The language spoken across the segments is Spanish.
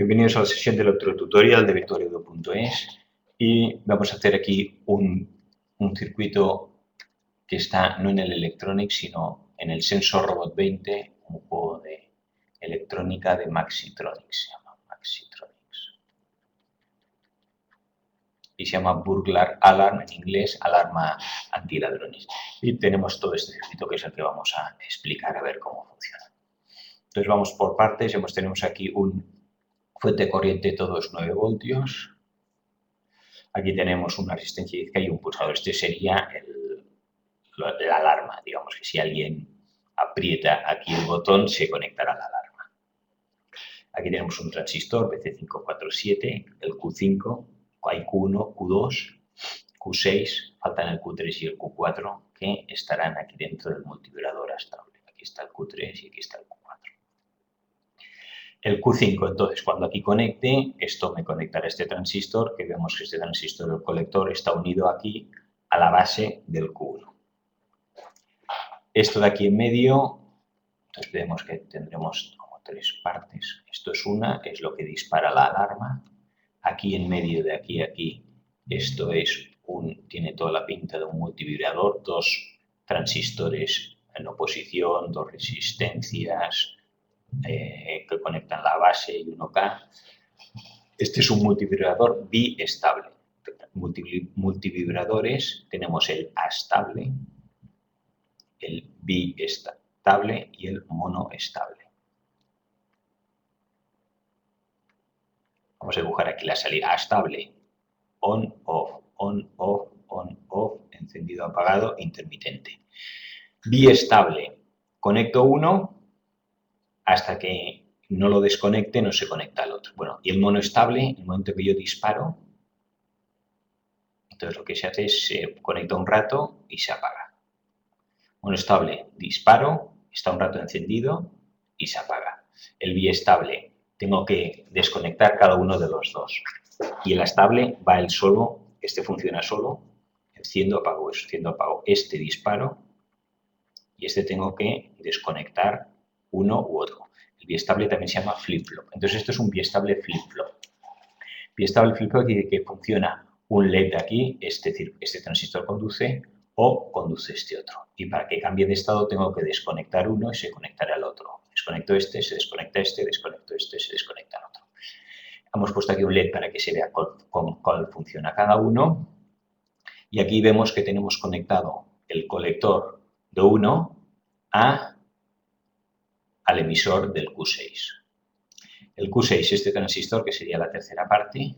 Bienvenidos a la sesión del otro tutorial de virtualaudio.es y vamos a hacer aquí un circuito que está no en el Electronics sino en el Sensor Robot 20, un juego de electrónica de Maxitronics, se llama Maxitronics. Y se llama Burglar Alarm, en inglés, alarma antiladrones. Y tenemos todo este circuito que es el que vamos a explicar a ver cómo funciona. Entonces vamos por partes, tenemos aquí un fuente de corriente, todos 9 voltios. Aquí tenemos una resistencia y un pulsador. Este sería la alarma. Digamos que si alguien aprieta aquí el botón, se conectará la alarma. Aquí tenemos un transistor BC547, el Q5, hay Q1, Q2, Q6, faltan el Q3 y el Q4, que estarán aquí dentro del multivibrador estable. Aquí está el Q3 y aquí está el Q4. El Q5, entonces, cuando aquí conecte, esto me conectará a este transistor, que vemos que este transistor, el colector, está unido aquí a la base del Q1. Esto de aquí en medio, entonces vemos que tendremos como 3 partes. Esto es una, que es lo que dispara la alarma. Aquí en medio, de aquí a aquí, esto es tiene toda la pinta de un multivibrador, 2 transistores en oposición, 2 resistencias, que conectan la base y 1K. Este es un multivibrador biestable. Multivibradores tenemos el astable, el biestable y el monoestable. Vamos a dibujar aquí la salida astable, on, off, on, off, on, off, encendido, apagado, intermitente. Biestable, conecto uno hasta que no lo desconecte, no se conecta al otro. Bueno, y el monoestable, en el momento que yo disparo, entonces lo que se hace es se conecta un rato y se apaga. Monoestable, disparo, está un rato encendido y se apaga. El biestable, tengo que desconectar cada uno de los dos. Y el estable va él solo, este funciona solo, enciendo, apago, enciendo, apago. Este disparo y este tengo que desconectar uno u otro. El biestable también se llama flip-flop. Entonces esto es un biestable flip-flop. Biestable flip-flop quiere que funciona un LED de aquí, este transistor conduce o conduce este otro. Y para que cambie de estado tengo que desconectar uno y se conectará al otro. Desconecto este, se desconecta este, desconecto este, se desconecta el otro. Hemos puesto aquí un LED para que se vea cuál funciona cada uno. Y aquí vemos que tenemos conectado el colector de 1 al emisor del Q6. El Q6, este transistor, que sería la tercera parte,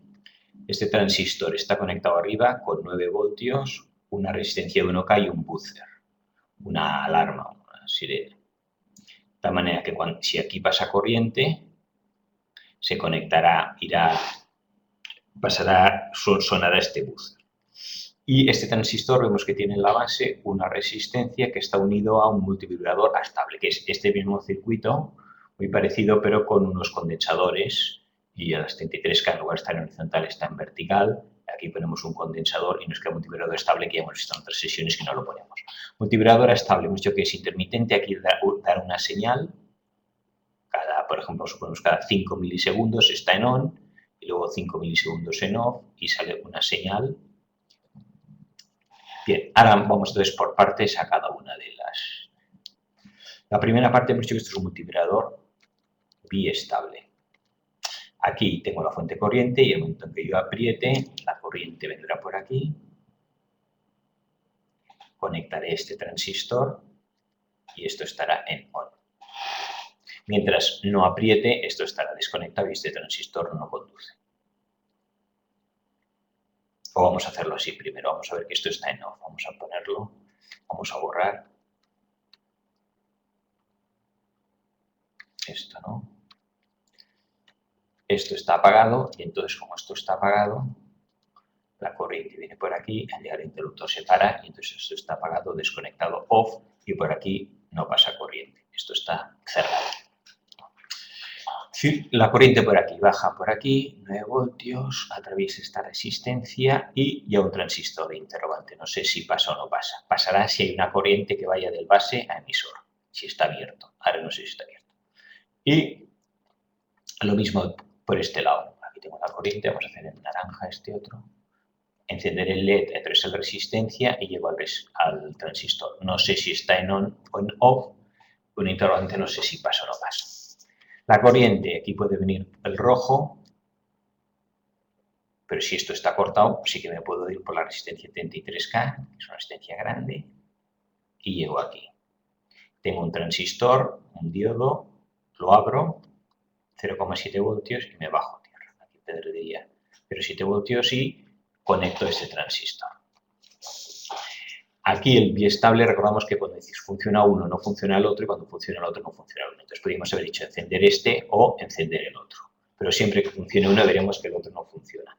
este transistor está conectado arriba con 9 voltios, una resistencia de 1K y un buzzer, una alarma, una sirena. De tal manera que si aquí pasa corriente, se conectará, sonará este buzzer. Y este transistor vemos que tiene en la base una resistencia que está unido a un multivibrador estable, que es este mismo circuito, muy parecido, pero con unos condensadores. Y a las 33K, en lugar de estar en horizontal, está en vertical. Aquí ponemos un condensador y nos queda un multivibrador estable, que ya hemos visto en otras sesiones que no lo ponemos. Multivibrador estable, hemos dicho que es intermitente, aquí dar una señal. Por ejemplo, suponemos cada 5 milisegundos está en on, y luego 5 milisegundos en off, y sale una señal. Bien, ahora vamos entonces por partes a cada una de las. La primera parte hemos dicho que esto es un multivibrador biestable. Aquí tengo la fuente corriente y en el momento en que yo apriete, la corriente vendrá por aquí. Conectaré este transistor y esto estará en on. Mientras no apriete, esto estará desconectado y este transistor no conduce. O vamos a hacerlo así primero. Vamos a ver que esto está en off. Vamos a ponerlo. Vamos a borrar. Esto no. Esto está apagado y entonces como esto está apagado, la corriente viene por aquí, el interruptor se para y entonces esto está apagado, desconectado, off, y por aquí no pasa corriente. Esto está cerrado. La corriente por aquí baja por aquí, 9 voltios, atraviesa esta resistencia y ya un transistor de interrogante. No sé si pasa o no pasa. Pasará si hay una corriente que vaya del base a emisor, si está abierto. Ahora no sé si está abierto. Y lo mismo por este lado. Aquí tengo la corriente, vamos a hacer en naranja este otro. Encender el LED a través de la resistencia y llevo al transistor. No sé si está en on o en off, un interrogante no sé si pasa o no pasa. La corriente, aquí puede venir el rojo, pero si esto está cortado, sí que me puedo ir por la resistencia 33K, que es una resistencia grande, y llego aquí. Tengo un transistor, un diodo, lo abro, 0,7 voltios y me bajo a tierra. Aquí pedrería 0,7 voltios y conecto este transistor. Aquí el biestable, recordamos que cuando decís funciona uno no funciona el otro y cuando funciona el otro no funciona el otro. Entonces podríamos haber dicho encender este o encender el otro. Pero siempre que funcione uno veremos que el otro no funciona.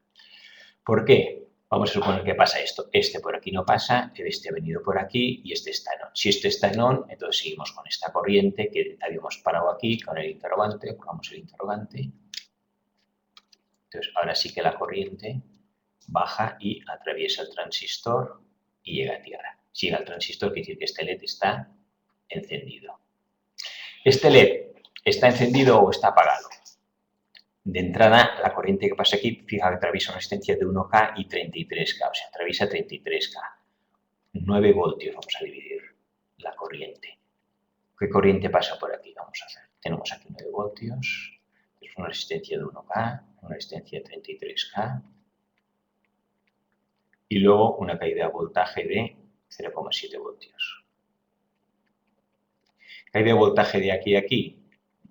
¿Por qué? Vamos a suponer que pasa esto. Este por aquí no pasa, este ha venido por aquí y este está en on. Si este está en on, entonces seguimos con esta corriente que habíamos parado aquí con el interrogante. Ponemos el interrogante. Entonces ahora sí que la corriente baja y atraviesa el transistor y llega a tierra. Si llega al transistor, quiere decir que este LED está encendido. ¿Este LED está encendido o está apagado? De entrada, la corriente que pasa aquí, fija que atraviesa una resistencia de 1K y 33K, o sea, atraviesa 33K. 9 voltios vamos a dividir la corriente. ¿Qué corriente pasa por aquí? Vamos a hacer. Tenemos aquí 9 voltios, es una resistencia de 1K, una resistencia de 33K, y luego una caída de voltaje de 0,7 voltios. Caída de voltaje de aquí a aquí,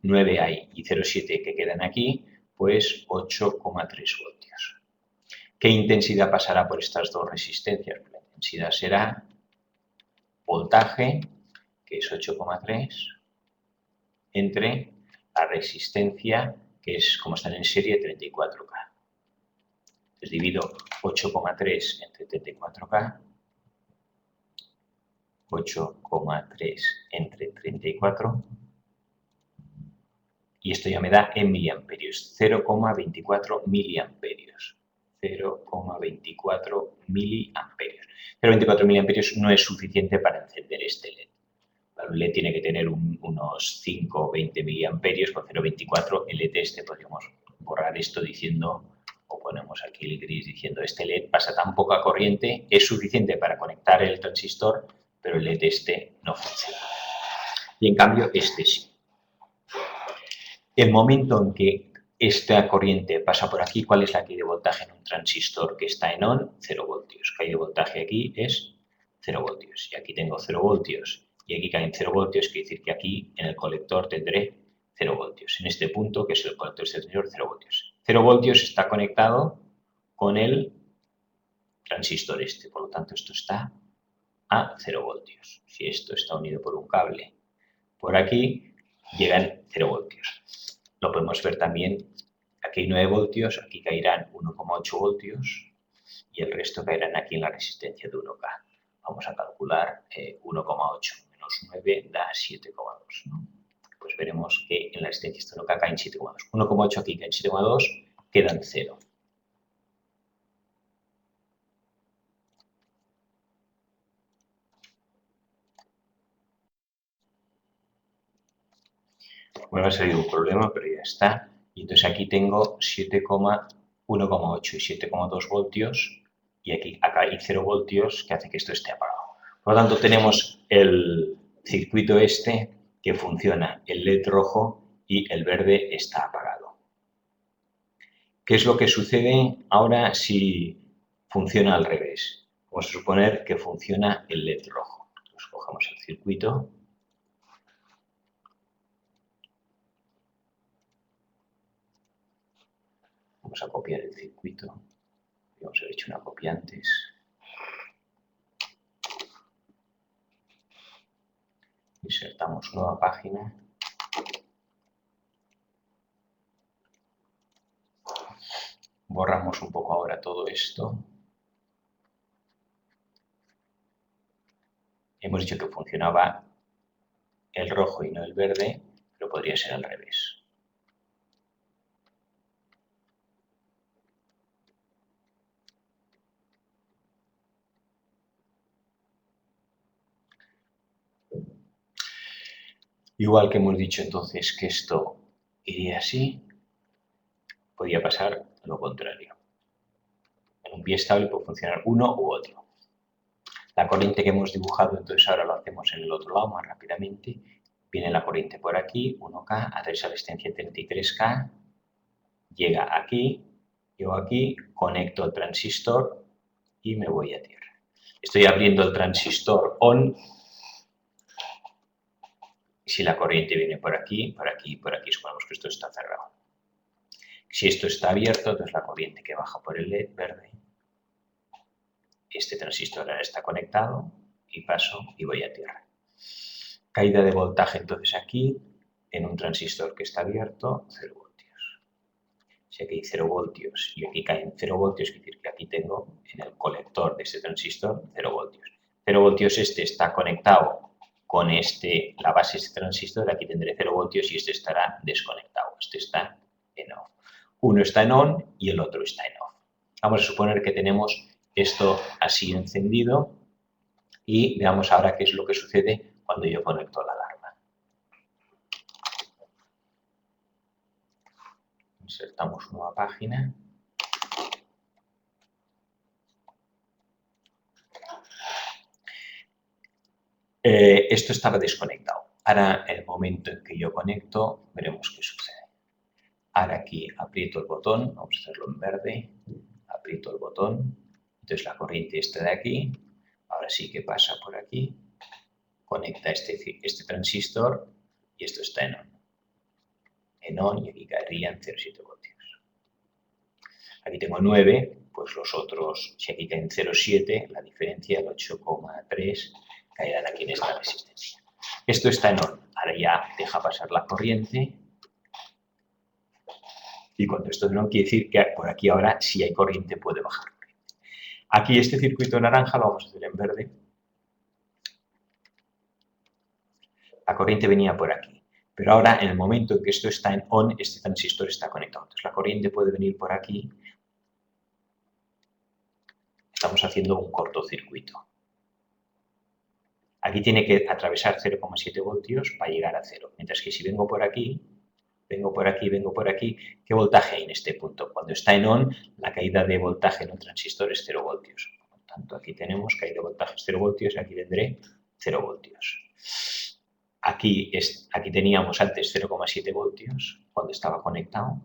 9 hay y 0,7 que quedan aquí, pues 8,3 voltios. ¿Qué intensidad pasará por estas dos resistencias? La intensidad será voltaje, que es 8,3, entre la resistencia, que es, como están en serie, 34K. Entonces divido 8,3 entre 34K, 8,3 entre 34, y esto ya me da en miliamperios, 0,24 miliamperios. 0,24 miliamperios. 0,24 miliamperios no es suficiente para encender este LED. El LED tiene que tener unos 5 o 20 miliamperios, con 0,24 el LED este podríamos borrar esto diciendo, o ponemos aquí el gris diciendo, este LED pasa tan poca corriente, es suficiente para conectar el transistor, pero el LED este no funciona. Y en cambio este sí. El momento en que esta corriente pasa por aquí, ¿cuál es la caída de voltaje en un transistor que está en on? 0 voltios. Caída de voltaje aquí es 0 voltios. Y aquí tengo 0 voltios y aquí caen 0 voltios, quiere decir que aquí en el colector tendré 0 voltios. En este punto, que es el colector exterior, 0 voltios. 0 voltios está conectado con el transistor este, por lo tanto esto está a 0 voltios. Si esto está unido por un cable por aquí, llegan 0 voltios. Lo podemos ver también, aquí hay 9 voltios, aquí caerán 1,8 voltios y el resto caerán aquí en la resistencia de 1K. Vamos a calcular 1,8 menos 9 da 7,2. ¿no? Pues veremos que en la resistencia de 1K caen 7,2. 1,8 aquí caen 7,2, quedan 0. Bueno, ha salido un problema, pero ya está. Y entonces aquí tengo 1,8 y 7,2 voltios y aquí acá hay 0 voltios que hace que esto esté apagado. Por lo tanto, tenemos el circuito este que funciona, el LED rojo y el verde está apagado. ¿Qué es lo que sucede ahora si funciona al revés? Vamos a suponer que funciona el LED rojo. Entonces, cogemos el circuito. Vamos a copiar el circuito. Vamos a haber hecho una copia antes. Insertamos nueva página. Borramos un poco ahora todo esto. Hemos dicho que funcionaba el rojo y no el verde, pero podría ser al revés. Igual que hemos dicho entonces que esto iría así, podía pasar lo contrario. En un pie estable puede funcionar uno u otro. La corriente que hemos dibujado, entonces ahora lo hacemos en el otro lado más rápidamente. Viene la corriente por aquí, 1K, atraviesa la resistencia 33K, llega aquí, llego aquí, conecto el transistor y me voy a tierra. Estoy abriendo el transistor ON. Si la corriente viene por aquí, por aquí, por aquí, supongamos que esto está cerrado. Si esto está abierto, entonces la corriente que baja por el LED verde, este transistor ahora está conectado y paso y voy a tierra. Caída de voltaje entonces aquí, en un transistor que está abierto, 0 voltios. Si aquí hay 0 voltios y aquí caen 0 voltios, quiere decir que aquí tengo en el colector de este transistor 0 voltios. 0 voltios este está conectado con la base de este transistor, aquí tendré 0 voltios y este estará desconectado. Este está en off. Uno está en on y el otro está en off. Vamos a suponer que tenemos esto así encendido y veamos ahora qué es lo que sucede cuando yo conecto la alarma. Insertamos nueva página. Esto estaba desconectado. Ahora, en el momento en que yo conecto, veremos qué sucede. Ahora aquí aprieto el botón, vamos a hacerlo en verde, aprieto el botón, entonces la corriente está de aquí, ahora sí que pasa por aquí, conecta este transistor y esto está en on. En on y aquí caerían 0,7 voltios. Aquí tengo 9, pues los otros, si aquí caen 0,7, la diferencia, el 8,3, caerán aquí en esta resistencia. Esto está en on, ahora ya deja pasar la corriente. Y cuando esto no quiere decir que por aquí ahora, si hay corriente, puede bajar. Aquí este circuito naranja lo vamos a hacer en verde. La corriente venía por aquí. Pero ahora, en el momento en que esto está en on, este transistor está conectado. Entonces, la corriente puede venir por aquí. Estamos haciendo un cortocircuito. Aquí tiene que atravesar 0,7 voltios para llegar a 0. Mientras que si vengo por aquí, vengo por aquí, vengo por aquí, ¿qué voltaje hay en este punto? Cuando está en on, la caída de voltaje en un transistor es 0 voltios. Por tanto, aquí tenemos caída de voltaje 0 voltios, aquí tendré 0 voltios. Aquí teníamos antes 0,7 voltios cuando estaba conectado.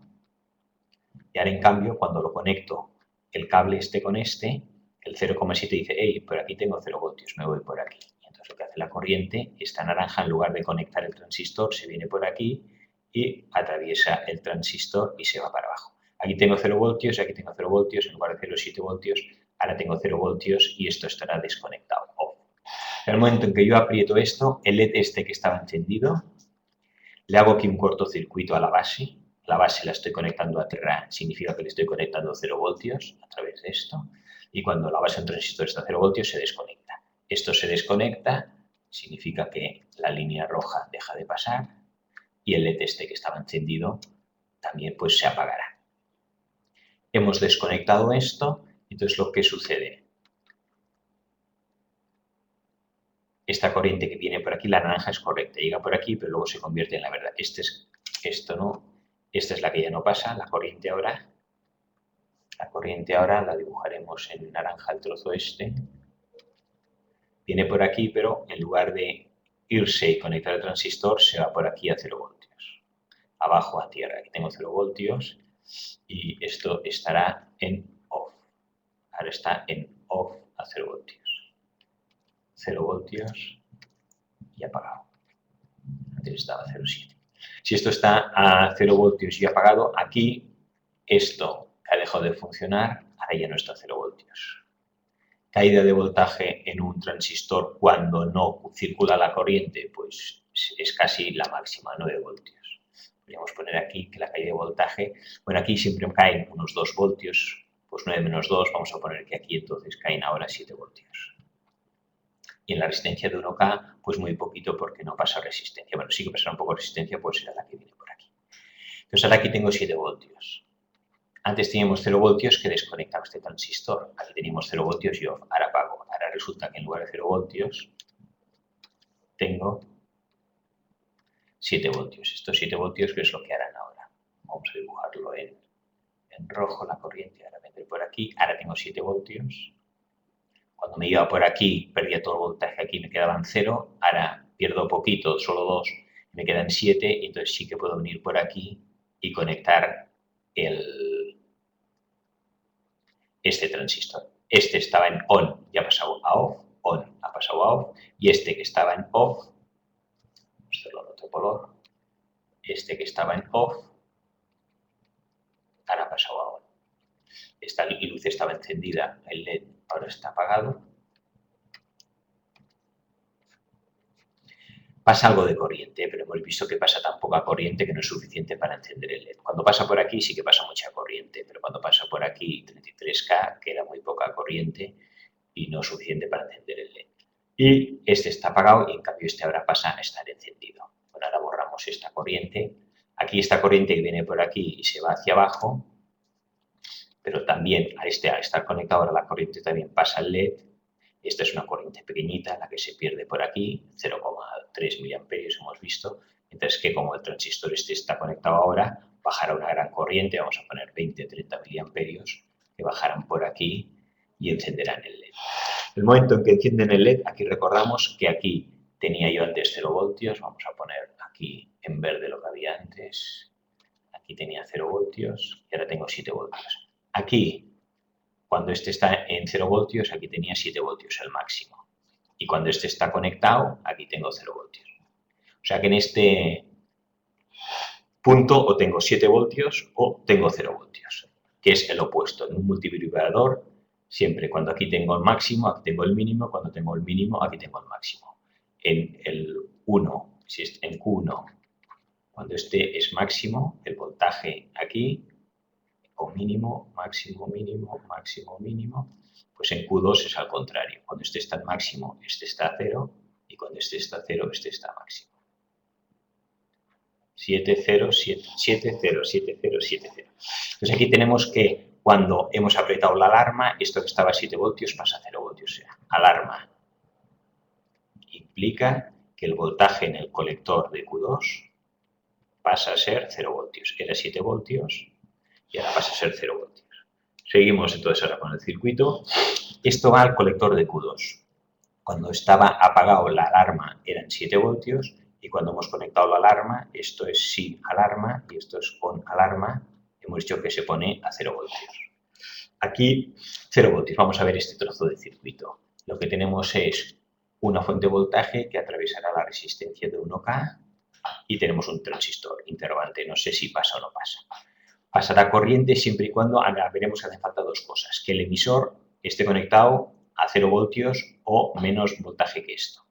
Y ahora, en cambio, cuando lo conecto el cable este con este, el 0,7 dice, hey, por aquí tengo 0 voltios, me voy por aquí. Y entonces lo que hace la corriente, esta naranja, en lugar de conectar el transistor, se viene por aquí y atraviesa el transistor y se va para abajo. Aquí tengo 0 voltios, aquí tengo 0 voltios, en lugar de 0,7 voltios, ahora tengo 0 voltios y esto estará desconectado. En el momento en que yo aprieto esto, el LED este que estaba encendido, le hago aquí un cortocircuito a la base. La base la estoy conectando a tierra, significa que le estoy conectando 0 voltios a través de esto. Y cuando la base de un transistor está a 0 voltios, se desconecta. Esto se desconecta, significa que la línea roja deja de pasar y el LED este que estaba encendido también pues se apagará. Hemos desconectado esto, entonces lo que sucede, esta corriente que viene por aquí, la naranja es correcta, llega por aquí, pero luego se convierte en la verdad. Esto no, esta es la que ya no pasa, la corriente ahora la dibujaremos en naranja el trozo este. Viene por aquí, pero en lugar de irse y conectar el transistor, se va por aquí a 0 voltios. Abajo a tierra, aquí tengo 0 voltios y esto estará en off. Ahora está en off a 0 voltios. 0 voltios y apagado. Antes estaba a 0,7. Si esto está a 0 voltios y apagado, aquí esto ha dejado de funcionar, ahora ya no está a 0 voltios. Caída de voltaje en un transistor cuando no circula la corriente, pues es casi la máxima, 9 voltios. Podríamos poner aquí que la caída de voltaje, bueno, aquí siempre caen unos 2 voltios, pues 9 menos 2, vamos a poner que aquí entonces caen ahora 7 voltios. Y en la resistencia de 1K, pues muy poquito porque no pasa resistencia. Bueno, sí que pasará un poco de resistencia, pues será la que viene por aquí. Entonces ahora aquí tengo 7 voltios. Antes teníamos 0 voltios que desconectaba este transistor. Aquí teníamos 0 voltios y off. Ahora apago. Ahora resulta que en lugar de 0 voltios tengo 7 voltios. Estos 7 voltios, ¿qué es lo que harán ahora? Vamos a dibujarlo en en rojo la corriente, ahora vendré por aquí, ahora tengo 7 voltios. Cuando me iba por aquí, perdía todo el voltaje aquí, me quedaban 0, ahora pierdo poquito, solo 2, me quedan 7, y entonces sí que puedo venir por aquí y conectar este transistor. Este estaba en on, ya ha pasado a off, on ha pasado a off, y este que estaba en off, vamos a hacerlo en otro color, este que estaba en off, ahora ha pasado a on. Esta luz estaba encendida, el LED ahora está apagado. Pasa algo de corriente, pero hemos visto que pasa tan poca corriente que no es suficiente para encender el LED. Cuando pasa por aquí sí que pasa mucha corriente, pero cuando pasa por aquí 33K queda muy poca corriente y no suficiente para encender el LED. Y este está apagado y en cambio este ahora pasa a estar encendido. Bueno, ahora borramos esta corriente. Aquí esta corriente que viene por aquí y se va hacia abajo, pero también al estar conectado ahora la corriente también pasa al LED. Esta es una corriente pequeñita, la que se pierde por aquí, 0,3 miliamperios hemos visto, mientras que como el transistor este está conectado ahora, bajará una gran corriente, vamos a poner 20 o 30 miliamperios, que bajarán por aquí y encenderán el LED. El momento en que encienden el LED, aquí recordamos que aquí tenía yo antes 0 voltios, vamos a poner aquí en verde lo que había antes, aquí tenía 0 voltios y ahora tengo 7 voltios. Aquí, cuando este está en 0 voltios, aquí tenía 7 voltios el máximo. Y cuando este está conectado, aquí tengo 0 voltios. O sea que en este punto o tengo 7 voltios o tengo 0 voltios, que es el opuesto. En un multivibrador, siempre cuando aquí tengo el máximo, aquí tengo el mínimo, cuando tengo el mínimo, aquí tengo el máximo. En el 1, si es en Q1, cuando este es máximo, el voltaje aquí, o mínimo, máximo, mínimo, máximo, mínimo, pues en Q2 es al contrario. Cuando este está en máximo, este está a 0, y cuando este está a 0, este está a máximo. 7, 0, 7, 7, 0, 7, 0, 7, 0. Entonces aquí tenemos que cuando hemos apretado la alarma, esto que estaba a 7 voltios pasa a 0 voltios. O sea, alarma implica que el voltaje en el colector de Q2 pasa a ser 0 voltios. Era 7 voltios y ahora pasa a ser 0 voltios. Seguimos entonces ahora con el circuito. Esto va al colector de Q2. Cuando estaba apagado la alarma eran 7 voltios y cuando hemos conectado la alarma, esto es sin alarma y esto es con alarma, hemos dicho que se pone a 0 voltios. Aquí 0 voltios. Vamos a ver este trozo de circuito. Lo que tenemos es una fuente de voltaje que atravesará la resistencia de 1K y tenemos un transistor interrogante. No sé si pasa o no pasa. Pasará corriente siempre y cuando, ahora veremos que hacen falta dos cosas, que el emisor esté conectado a 0 voltios o menos voltaje que esto.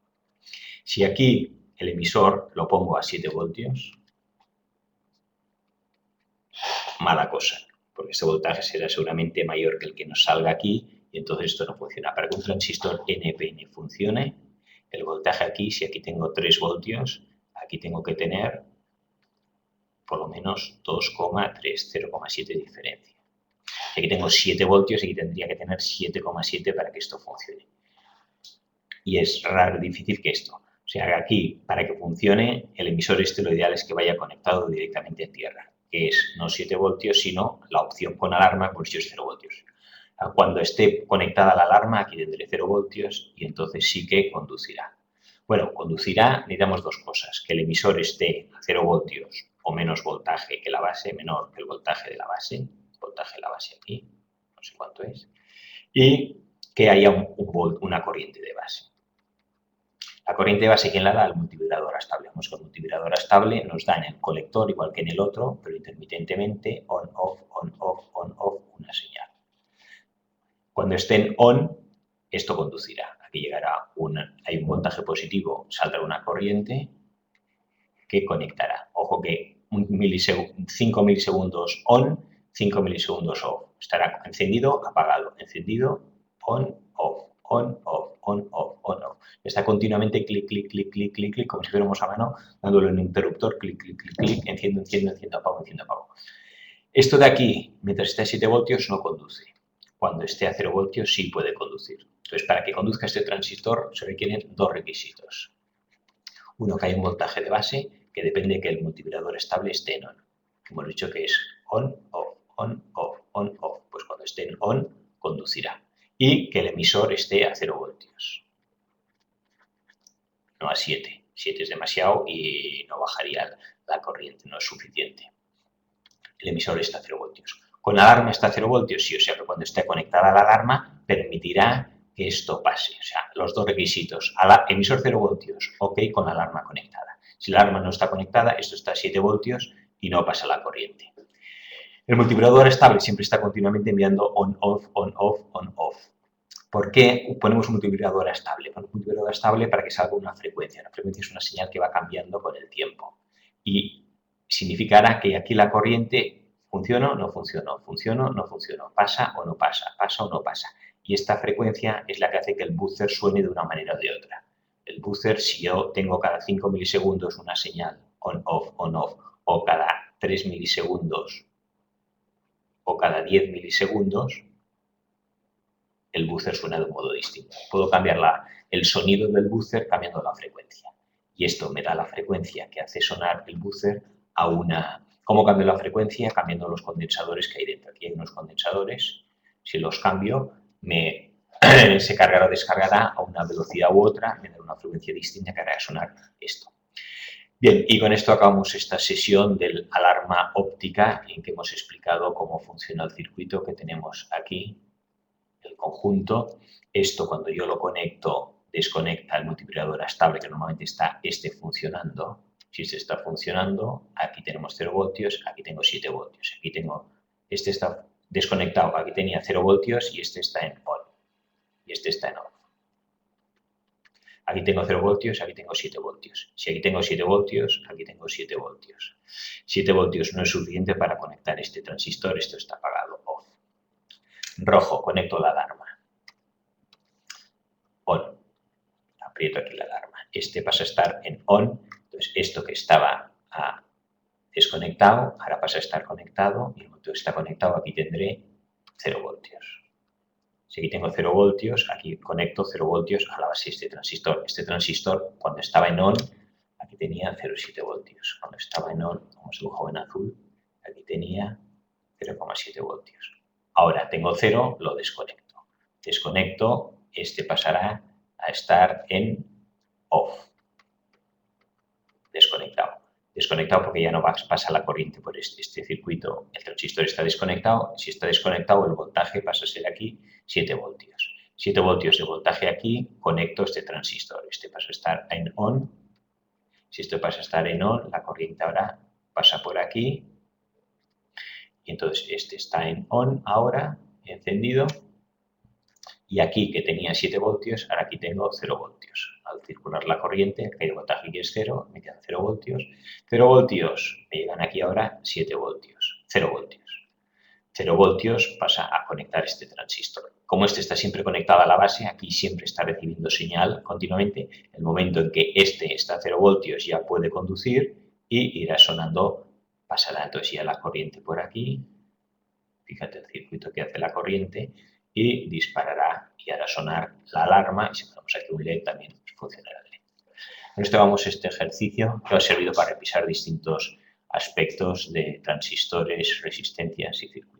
Si aquí el emisor lo pongo a 7 voltios, mala cosa, porque este voltaje será seguramente mayor que el que nos salga aquí y entonces esto no funciona. Para que un transistor NPN funcione, el voltaje aquí, si aquí tengo 3 voltios, aquí tengo que tener por lo menos 2,3, 0,7 de diferencia. Aquí tengo 7 voltios y aquí tendría que tener 7,7 para que esto funcione. Y es raro, difícil que esto. O sea, aquí, para que funcione, el emisor este lo ideal es que vaya conectado directamente a tierra, que es no 7 voltios, sino la opción con alarma, pues yo es 0 voltios. Cuando esté conectada la alarma, aquí tendré 0 voltios y entonces sí que conducirá. Bueno, conducirá, necesitamos dos cosas, que el emisor esté a 0 voltios o menos voltaje que la base, menor que el voltaje de la base, voltaje de la base aquí, no sé cuánto es, y que haya una corriente de base. La corriente de base, ¿quién la da? El multivibrador estable. Vamos con el multivibrador estable, nos da en el colector, igual que en el otro, pero intermitentemente, on, off, una señal. Cuando estén on, esto conducirá. Aquí llegará hay un voltaje positivo, saldrá una corriente que conectará. Ojo que 5 milisegundos on, 5 milisegundos off. Estará encendido, apagado, encendido, on, off, on, off, on, off, on, off. Está continuamente clic, clic, clic, clic, clic, clic, como si fuéramos a mano, dándole un interruptor, clic, clic, clic, clic, enciendo, enciendo, enciendo, apago, enciendo, apago. Esto de aquí, mientras esté a 7 voltios, no conduce. Cuando esté a 0 voltios, sí puede conducir. Entonces, para que conduzca este transistor, se requieren dos requisitos. Uno, que haya un voltaje de base, que depende de que el multivibrador estable esté en on. Hemos dicho que es on, off, on, off. on, off. Pues cuando esté en on, conducirá. Y que el emisor esté a 0 voltios. No a 7. 7 es demasiado y no bajaría la corriente, no es suficiente. El emisor está a 0 voltios. Con la alarma está a 0 voltios, sí, o sea que cuando esté conectada la alarma permitirá que esto pase. O sea, los dos requisitos, emisor 0 voltios, ok, con la alarma conectada. Si la alarma no está conectada, esto está a 7 voltios y no pasa la corriente. El multiplicador estable siempre está continuamente enviando on-off, on-off, on-off. ¿Por qué ponemos un multiplicador estable? Ponemos un multiplicador estable para que salga una frecuencia. La frecuencia es una señal que va cambiando con el tiempo. Y significará que aquí la corriente funciona o no funcionó, funciona o no funcionó, pasa o no pasa, pasa o no pasa. Y esta frecuencia es la que hace que el buzzer suene de una manera o de otra. El buzzer, si yo tengo cada 5 milisegundos una señal on-off, on-off, o cada 3 milisegundos o cada 10 milisegundos, el buzzer suena de un modo distinto. Puedo cambiar el sonido del buzzer cambiando la frecuencia. Y esto me da la frecuencia que hace sonar el buzzer a una... ¿Cómo cambio la frecuencia? Cambiando los condensadores que hay dentro. Aquí hay unos condensadores. Si los cambio, se cargará o descargará a una velocidad u otra, me dará una frecuencia distinta que hará sonar esto. Bien, y con esto acabamos esta sesión del alarma óptica en que hemos explicado cómo funciona el circuito que tenemos aquí, el conjunto. Esto, cuando yo lo conecto, desconecta el multiplicador estable, que normalmente está funcionando. Si este está funcionando, aquí tenemos 0 voltios, aquí tengo 7 voltios. Aquí tengo, este está desconectado, aquí tenía 0 voltios y este está en on. Y este está en off. Aquí tengo 0 voltios, aquí tengo 7 voltios. Si aquí tengo 7 voltios, aquí tengo 7 voltios. 7 voltios no es suficiente para conectar este transistor, esto está apagado, off. Rojo, conecto la alarma. On. Aprieto aquí la alarma. Este pasa a estar en on, entonces esto que estaba desconectado, ahora pasa a estar conectado, y en el momento que está conectado aquí tendré 0 voltios. Si aquí tengo 0 voltios, aquí conecto 0 voltios a la base de este transistor. Este transistor, cuando estaba en on, aquí tenía 0,7 voltios. Cuando estaba en on, como se dibujó en azul, aquí tenía 0,7 voltios. Ahora tengo 0, lo desconecto. Desconecto, este pasará a estar en off. Desconectado. Desconectado porque ya no pasa la corriente por este circuito. El transistor está desconectado. Si está desconectado, el voltaje pasa a ser aquí 7 voltios. 7 voltios de voltaje aquí, conecto este transistor. Este pasa a estar en on. Si esto pasa a estar en on, la corriente ahora pasa por aquí. Y entonces este está en on ahora, encendido. Y aquí, que tenía 7 voltios, ahora aquí tengo 0 voltios. Al circular la corriente, el voltaje aquí es 0, me quedan 0 voltios. 0 voltios, me llegan aquí ahora 7 voltios. 0 voltios. 0 voltios pasa a conectar este transistor. Como este está siempre conectado a la base, aquí siempre está recibiendo señal continuamente. El momento en que este está a 0 voltios ya puede conducir y irá sonando, pasará entonces ya la corriente por aquí. Fíjate el circuito que hace la corriente y disparará y hará sonar la alarma. Y si ponemos aquí un LED también funcionará el LED. Con esto vamos a este ejercicio que ha servido para revisar distintos aspectos de transistores, resistencias y circuitos.